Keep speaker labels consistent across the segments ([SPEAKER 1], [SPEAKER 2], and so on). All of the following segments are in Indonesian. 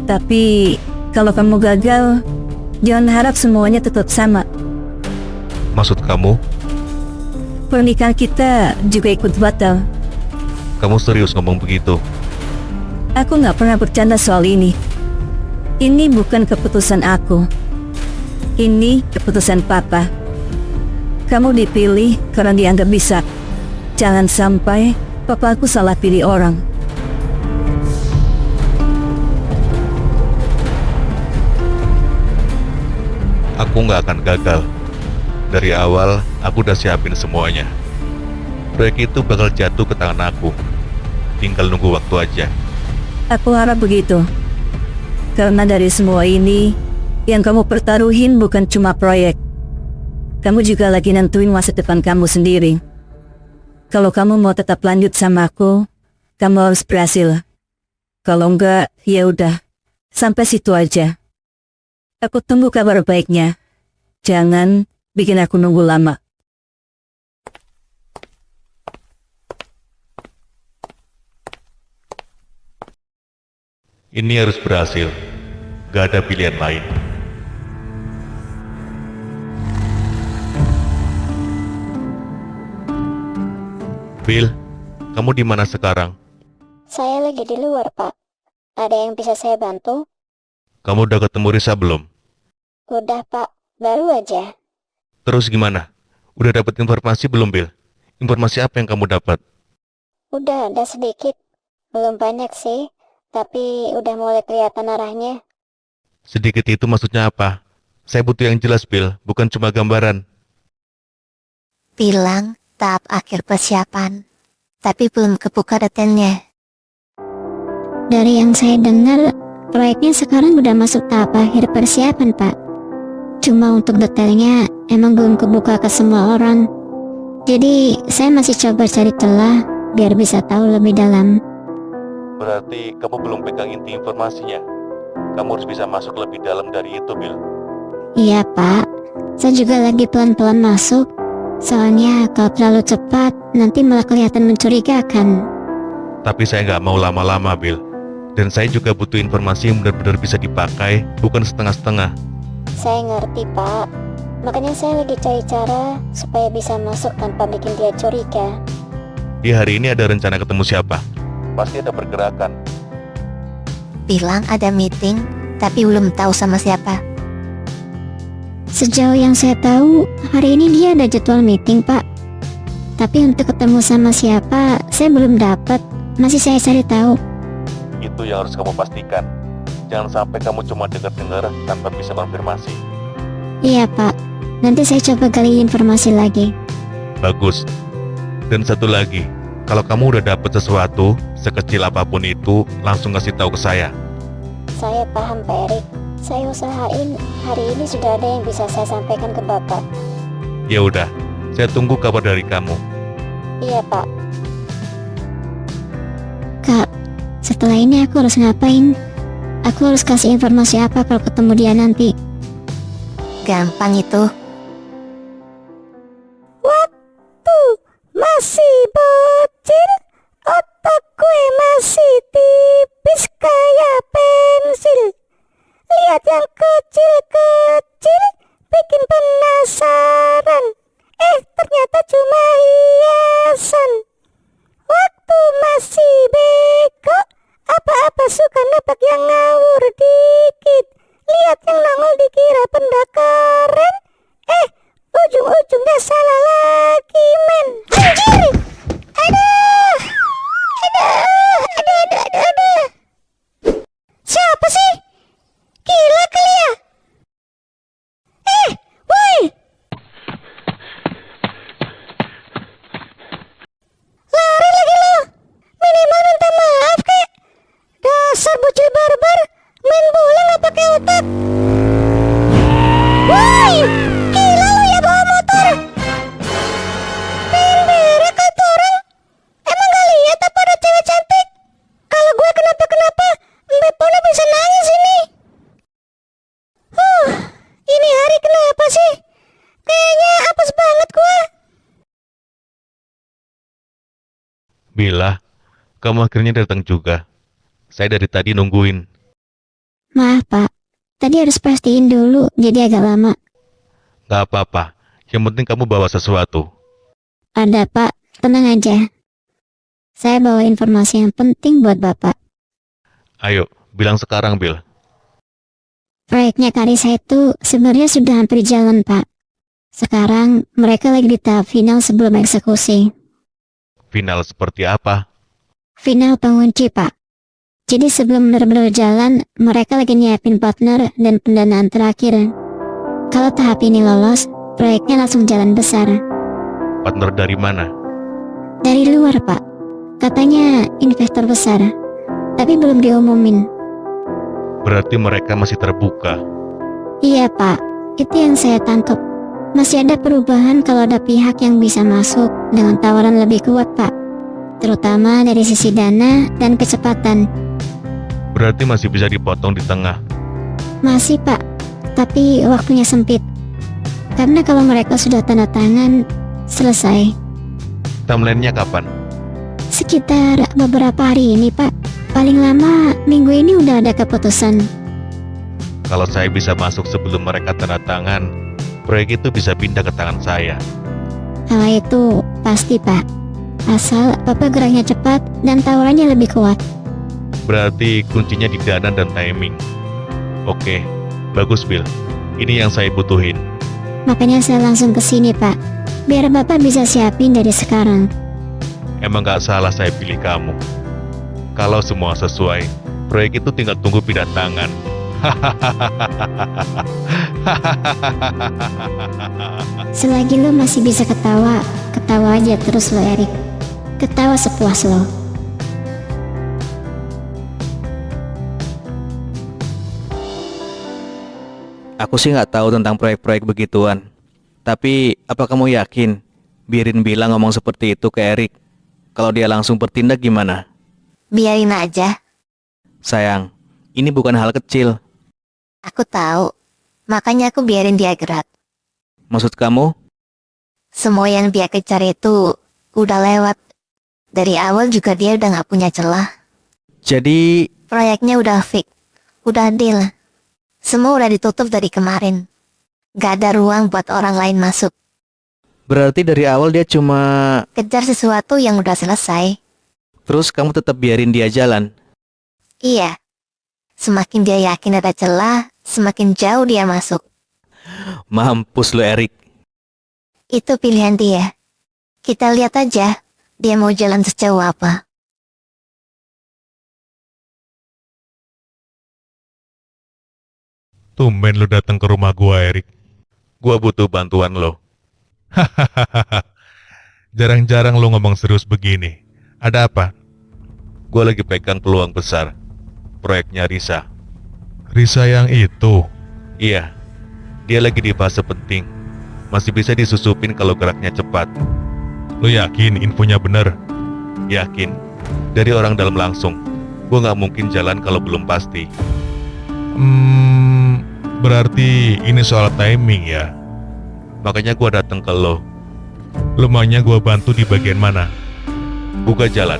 [SPEAKER 1] Tapi kalau kamu gagal, jangan harap semuanya tetap sama.
[SPEAKER 2] Maksud kamu,
[SPEAKER 1] Pernikahan kita juga ikut batal.
[SPEAKER 2] kamu serius ngomong begitu?
[SPEAKER 1] Aku nggak pernah bercanda soal ini. Ini bukan keputusan aku. Ini keputusan Papa. Kamu dipilih karena dianggap bisa. Jangan sampai Papa aku salah pilih orang.
[SPEAKER 2] Aku nggak akan gagal. Dari awal, aku udah siapin semuanya. Proyek itu bakal jatuh ke tangan aku. Tinggal nunggu waktu aja.
[SPEAKER 1] Aku harap begitu. Karena dari semua ini, yang kamu pertaruhin bukan cuma proyek. Kamu juga lagi nentuin masa depan kamu sendiri. Kalau kamu mau tetap lanjut sama aku, kamu harus berhasil. Kalau enggak, ya udah. Sampai situ aja. Aku tunggu kabar baiknya. Jangan bikin aku nunggu lama.
[SPEAKER 2] Ini harus berhasil. Gak ada pilihan lain. Bill, kamu di mana sekarang?
[SPEAKER 3] Saya lagi di luar, Pak. Ada yang bisa saya bantu?
[SPEAKER 2] Kamu udah ketemu Risa belum?
[SPEAKER 3] Udah, Pak. Baru aja.
[SPEAKER 2] Terus gimana? Udah dapat informasi belum, Bill? Informasi apa yang kamu dapat?
[SPEAKER 3] Udah ada sedikit. Belum banyak sih, tapi udah mulai kelihatan arahnya.
[SPEAKER 2] Sedikit itu maksudnya apa? Saya butuh yang jelas, Bill, bukan cuma gambaran.
[SPEAKER 4] Bilang tahap akhir persiapan, tapi belum kebuka detailnya.
[SPEAKER 3] Dari yang saya dengar, proyeknya sekarang udah masuk tahap akhir persiapan, Pak. Cuma untuk detailnya emang belum kebuka ke semua orang. Jadi saya masih coba cari celah biar bisa tahu lebih dalam.
[SPEAKER 2] Berarti kamu belum pegang inti informasinya. Kamu harus bisa masuk lebih dalam dari itu, Bill.
[SPEAKER 3] Iya, Pak. Saya juga lagi pelan-pelan masuk. Soalnya kalau terlalu cepat nanti malah kelihatan mencurigakan.
[SPEAKER 2] Tapi saya nggak mau lama-lama, Bill. Dan saya juga butuh informasi yang benar-benar bisa dipakai, bukan setengah-setengah.
[SPEAKER 3] Saya ngerti, Pak. Makanya saya lagi cari cara supaya bisa masuk tanpa bikin dia curiga.
[SPEAKER 2] Di hari ini ada rencana ketemu siapa? Pasti ada pergerakan.
[SPEAKER 4] Bilang ada meeting, tapi belum tahu sama siapa.
[SPEAKER 3] Sejauh yang saya tahu, hari ini dia ada jadwal meeting, Pak. Tapi untuk ketemu sama siapa, saya belum dapat. Masih saya cari tahu.
[SPEAKER 2] Itu yang harus kamu pastikan. Jangan sampai kamu cuma dengar-dengar tanpa bisa konfirmasi.
[SPEAKER 3] Iya, Pak. Nanti saya coba gali informasi lagi.
[SPEAKER 2] Bagus. Dan satu lagi, kalau kamu udah dapet sesuatu, sekecil apapun itu, langsung kasih tahu ke saya.
[SPEAKER 3] Saya paham, Pak Erik. Saya usahain hari ini sudah ada yang bisa saya sampaikan ke Bapak.
[SPEAKER 2] Ya udah, saya tunggu kabar dari kamu.
[SPEAKER 3] Iya, Pak. Kak, setelah ini aku harus ngapain? Aku harus kasih informasi apa kalau ketemu dia nanti?
[SPEAKER 4] Gampang itu.
[SPEAKER 3] Waktu masih bocil, otak gue masih tipis kayak pensil. Lihat yang kecil-kecil, bikin penasaran. Ternyata cuma hiasan. Waktu masih bego, apa-apa suka nebak yang ngawur dikit. Lihat yang nongol dikira benda keren. Ujung-ujungnya salah lagi, men. Anjir! Aduh! Aduh! Siapa sih? Gila kali ya? Woi! Lari lagi lo. Minimal minta maaf kek. Dasar bocil barbar. Main bola nggak pakai otak. Woi! Gila lo ya bawa motor. Pengen berak kan tuh orang. Emang gak lihat apa ada cewek cantik? Kalau gue kenapa-kenapa, Mbak Pona bisa nangis ini. Ini hari kenapa sih? Kayaknya apes banget gue.
[SPEAKER 2] Bila, kamu akhirnya datang juga. Saya dari tadi nungguin.
[SPEAKER 3] Maaf Pak, tadi harus pastiin dulu, jadi agak lama.
[SPEAKER 2] Gak apa-apa, yang penting kamu bawa sesuatu.
[SPEAKER 3] Ada Pak, tenang aja. Saya bawa informasi yang penting buat Bapak.
[SPEAKER 2] Ayo, bilang sekarang, Bill.
[SPEAKER 3] Proyeknya Karisa itu sebenarnya sudah hampir jalan Pak. Sekarang mereka lagi di tahap final sebelum eksekusi.
[SPEAKER 2] Final seperti apa?
[SPEAKER 3] Final pengunci Pak. Jadi sebelum benar-benar jalan, mereka lagi nyiapin partner dan pendanaan terakhir. Kalau tahap ini lolos, proyeknya langsung jalan besar.
[SPEAKER 2] Partner dari mana?
[SPEAKER 3] Dari luar Pak. Katanya investor besar. Tapi belum diumumin.
[SPEAKER 2] Berarti mereka masih terbuka.
[SPEAKER 3] Iya Pak, itu yang saya tangkap. Masih ada perubahan kalau ada pihak yang bisa masuk dengan tawaran lebih kuat Pak. Terutama dari sisi dana dan kecepatan.
[SPEAKER 2] Berarti masih bisa dipotong di tengah.
[SPEAKER 3] Masih Pak, tapi waktunya sempit. Karena kalau mereka sudah tanda tangan, selesai.
[SPEAKER 2] Timeline-nya kapan?
[SPEAKER 3] Sekitar beberapa hari ini Pak. Paling lama minggu ini udah ada keputusan.
[SPEAKER 2] Kalau saya bisa masuk sebelum mereka tanda tangan, proyek itu bisa pindah ke tangan saya.
[SPEAKER 3] Hal itu pasti Pak. Asal Bapak geraknya cepat dan tawarannya lebih kuat.
[SPEAKER 2] Berarti kuncinya di dana dan timing. Oke, bagus Bill. Ini yang saya butuhin.
[SPEAKER 3] Makanya saya langsung ke sini Pak. Biar Bapak bisa siapin dari sekarang.
[SPEAKER 2] Emang gak salah saya pilih kamu. Kalau semua sesuai, proyek itu tinggal tunggu pindah tangan.
[SPEAKER 3] Selagi lo masih bisa ketawa, ketawa aja terus lo Erik. Ketawa sepuas lo.
[SPEAKER 5] Aku sih nggak tahu tentang proyek-proyek begituan. Tapi apa kamu yakin biarin Bila ngomong seperti itu ke Erik? Kalau dia langsung bertindak gimana?
[SPEAKER 4] Biarin aja.
[SPEAKER 5] Sayang, ini bukan hal kecil.
[SPEAKER 4] Aku tahu. Makanya aku biarin dia gerak.
[SPEAKER 5] Maksud kamu?
[SPEAKER 4] Semua yang dia kejar itu udah lewat. Dari awal juga dia udah gak punya celah.
[SPEAKER 5] Jadi,
[SPEAKER 4] Proyeknya udah fix. Udah deal. Semua udah ditutup dari kemarin. Gak ada ruang buat orang lain masuk.
[SPEAKER 5] berarti dari awal dia cuma...
[SPEAKER 4] Kejar sesuatu yang udah selesai.
[SPEAKER 5] Terus kamu tetap biarin dia jalan?
[SPEAKER 4] Iya. Semakin dia yakin ada celah, semakin jauh dia masuk.
[SPEAKER 5] Mampus lu Erik.
[SPEAKER 4] Itu pilihan dia. Kita lihat aja, dia mau jalan sejauh apa.
[SPEAKER 2] Tumben lu datang ke rumah gua, Erik. Gua butuh bantuan lo. Hahaha. Jarang-jarang lu ngomong serius begini. Ada apa? Gua lagi pegang peluang besar. Proyeknya Risa. Risa yang itu? Iya. Dia lagi di fase penting. Masih bisa disusupin kalau geraknya cepat. Lu yakin infonya bener? Yakin. Dari orang dalam langsung. Gua nggak mungkin jalan kalau belum pasti. Berarti ini soal timing ya. Makanya gua datang ke lo. Lo maunya gua bantu di bagian mana? Buka jalan.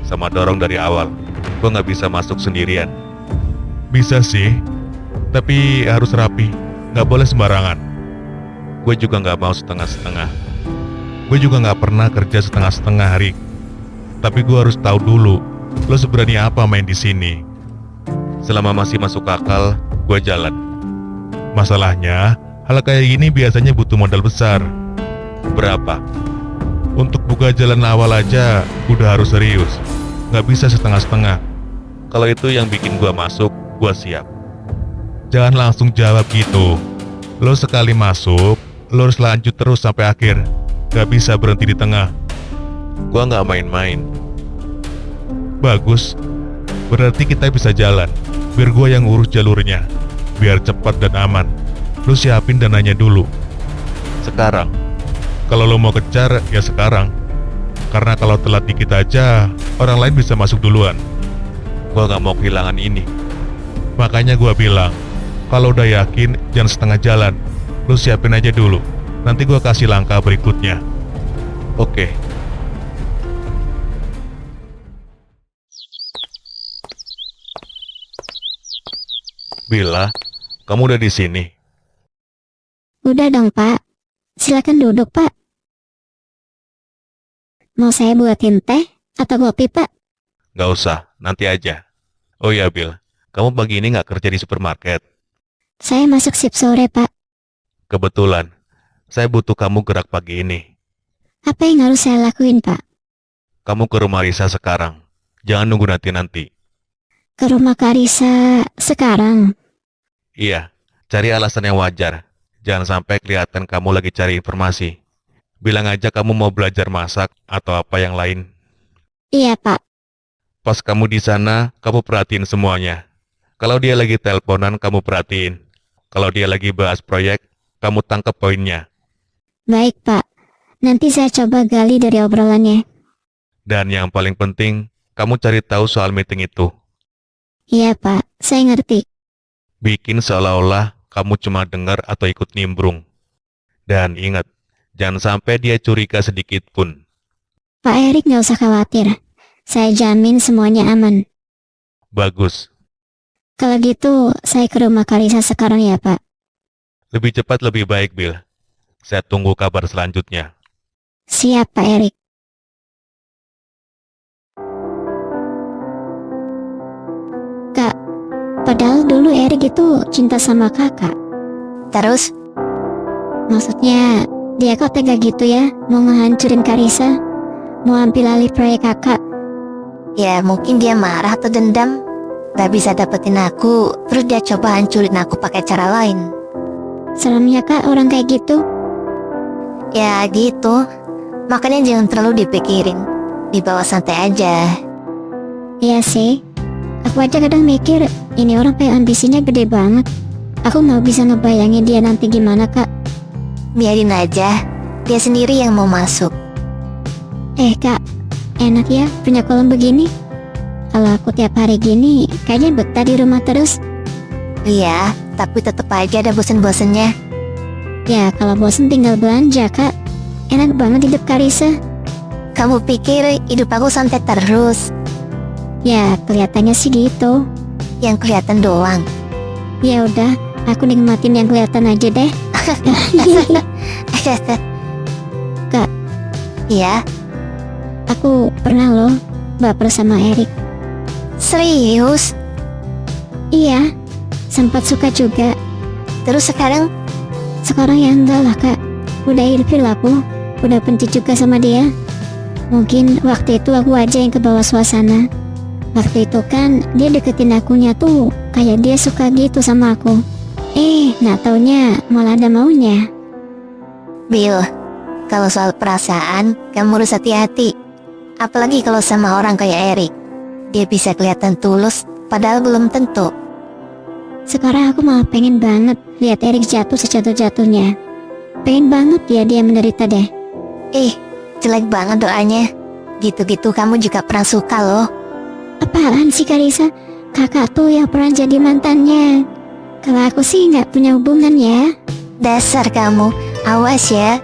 [SPEAKER 2] Sama dorong dari awal. Gua nggak bisa masuk sendirian. Bisa sih. Tapi harus rapi. Nggak boleh sembarangan. Gue juga nggak mau setengah-setengah. Gue juga nggak pernah kerja setengah-setengah, Rick. Tapi gue harus tahu dulu. Lo seberani apa main di sini? Selama masih masuk akal, gue jalan. Masalahnya, hal kayak gini biasanya butuh modal besar. Berapa? Untuk buka jalan awal aja, udah harus serius. Nggak bisa setengah-setengah. Kalau itu yang bikin gue masuk, gue siap. Jangan langsung jawab gitu. Lo sekali masuk, lo harus lanjut terus sampai akhir. Gak bisa berhenti di tengah. Gue nggak main-main. Bagus. Berarti kita bisa jalan. Biar gue yang urus jalurnya. Biar cepat dan aman. Lo siapin dananya dulu. Sekarang. Kalau lo mau kejar, ya sekarang. Karena kalau telat dikit aja, orang lain bisa masuk duluan. Gue gak mau kehilangan ini. Makanya gue bilang, kalau udah yakin, jangan setengah jalan. Lo siapin aja dulu. Nanti gue kasih langkah berikutnya. Oke. Bila, kamu udah di sini.
[SPEAKER 3] Udah dong, Pak. Silakan duduk, Pak. Mau saya buatin teh atau kopi, Pak?
[SPEAKER 2] Nggak usah, nanti aja. Oh ya, Bill. Kamu pagi ini nggak kerja di supermarket.
[SPEAKER 3] Saya masuk shift sore, Pak.
[SPEAKER 2] Kebetulan, saya butuh kamu gerak pagi ini.
[SPEAKER 3] Apa yang harus saya lakuin, Pak?
[SPEAKER 2] Kamu ke rumah Risa sekarang. Jangan nunggu nanti-nanti.
[SPEAKER 3] Ke rumah Karisa sekarang?
[SPEAKER 2] Iya, cari alasan yang wajar. Jangan sampai kelihatan kamu lagi cari informasi. Bilang aja kamu mau belajar masak atau apa yang lain.
[SPEAKER 3] Iya, Pak.
[SPEAKER 2] Pas kamu di sana, kamu perhatiin semuanya. Kalau dia lagi teleponan, kamu perhatiin. Kalau dia lagi bahas proyek, kamu tangkap poinnya.
[SPEAKER 3] Baik, Pak. Nanti saya coba gali dari obrolannya.
[SPEAKER 2] Dan yang paling penting, kamu cari tahu soal meeting itu.
[SPEAKER 3] Iya, Pak. Saya ngerti.
[SPEAKER 2] Bikin seolah-olah kamu cuma dengar atau ikut nimbrung. Dan ingat, jangan sampai dia curiga sedikit pun.
[SPEAKER 3] Pak Erik nggak usah khawatir. Saya jamin semuanya aman.
[SPEAKER 2] Bagus.
[SPEAKER 3] Kalau gitu, saya ke rumah Karisa sekarang ya, Pak.
[SPEAKER 2] Lebih cepat lebih baik, Bill. Saya tunggu kabar selanjutnya.
[SPEAKER 3] Siap, Pak Erik. Kak, padahal dulu Erik itu cinta sama kakak.
[SPEAKER 4] Terus,
[SPEAKER 3] Maksudnya, dia kok tega gitu ya, mau ngehancurin Karisa, mau ambil alih proyek kakak.
[SPEAKER 4] ya mungkin dia marah atau dendam. Gak bisa dapetin aku, terus dia coba hancurin aku pakai cara lain.
[SPEAKER 3] Seremnya kak orang kayak gitu.
[SPEAKER 4] Ya gitu. Makanya jangan terlalu dipikirin. Dibawa santai aja.
[SPEAKER 3] Iya sih, aku aja kadang mikir, ini orang kayak ambisinya gede banget. Aku nggak bisa ngebayangin dia nanti gimana kak.
[SPEAKER 4] Biarin aja. Dia sendiri yang mau masuk.
[SPEAKER 3] Kak, enak ya punya kolam begini. Kalau aku tiap hari gini, kayaknya betah di rumah terus.
[SPEAKER 4] Iya, tapi tetep aja ada bosen-bosennya.
[SPEAKER 3] Ya kalau bosen tinggal belanja kak. Enak banget hidup Karisa.
[SPEAKER 4] Kamu pikir hidup aku santai terus?
[SPEAKER 3] Ya kelihatannya sih gitu.
[SPEAKER 4] Yang kelihatan doang.
[SPEAKER 3] Ya udah, aku nikmatin yang kelihatan aja deh. Kak,
[SPEAKER 4] Iya,
[SPEAKER 3] aku pernah loh baper sama Erik.
[SPEAKER 4] serius?
[SPEAKER 3] Iya, sempat suka juga.
[SPEAKER 4] Terus sekarang?
[SPEAKER 3] Sekarang ya enggak lah kak. Udah ilfil aku. Udah benci juga sama dia. Mungkin waktu itu aku aja yang kebawa suasana. Waktu itu kan dia deketin akunya tuh kayak dia suka gitu sama aku. Nggak taunya malah ada maunya.
[SPEAKER 4] Bill, kalau soal perasaan, kamu harus hati-hati. Apalagi kalau sama orang kayak Erik. Dia bisa kelihatan tulus, padahal belum tentu.
[SPEAKER 3] Sekarang aku malah pengen banget lihat Erik jatuh sejatuh-jatuhnya. Pengen banget dia menderita deh.
[SPEAKER 4] Jelek banget doanya. Gitu-gitu kamu juga pernah suka loh.
[SPEAKER 3] Apaan sih Karisa? Kakak tuh yang pernah jadi mantannya. Kalau aku sih nggak punya hubungan ya.
[SPEAKER 4] Dasar kamu, awas ya.